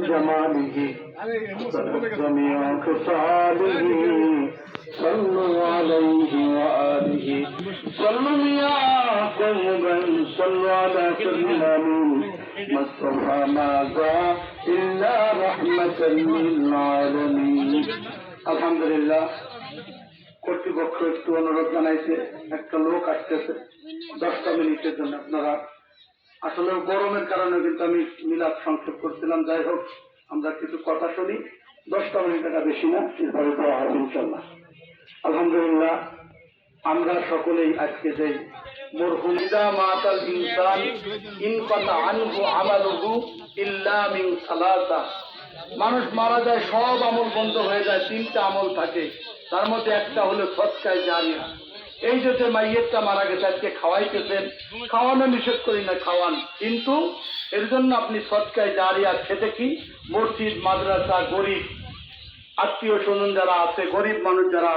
جماله جميع خصاله صلوا عليه وآله صلوا يا قوما صلوا على سيدنا مصطفى ماذا إلا رحمة للعالمين الحمد لله কর্তৃপক্ষ একটু অনুরোধ জানাইছে একটা লোক আসতেছে 10টা মিনিটের জন্য আপনারা আসলে গরমের কারণে কিন্তু আমি মিলাদ সংক্ষেপ করছিলাম যাই হোক আমরা কিছু কথা শুনি 10টা মিনিট এটা বেশি না এরপরে দেওয়া হবে ইনশাল্লাহ আলহামদুলিল্লাহ আমরা সকলেই আজকে যে মরহুম ইদা মাতাল ইনসান ইনকাতা আনহু আমালুহু ইল্লা মিন সালাসা মানুষ মারা যায় সব আমল বন্ধ হয়ে যায় 3টা আমল থাকে তার মধ্যে একটা হলো সদকায়ে জারিয়া এই যে মাইয়েতটা মারা গেছে আজকে খাওয়াইতেছেন খাওয়ানো নিষেধ করি না খাওয়ান কিন্তু এর জন্য আপনি সদকায়ে জারিয়া খেতে কি মসজিদ মাদ্রাসা গরিব আত্মীয় স্বজন যারা আছে গরিব মানুষ যারা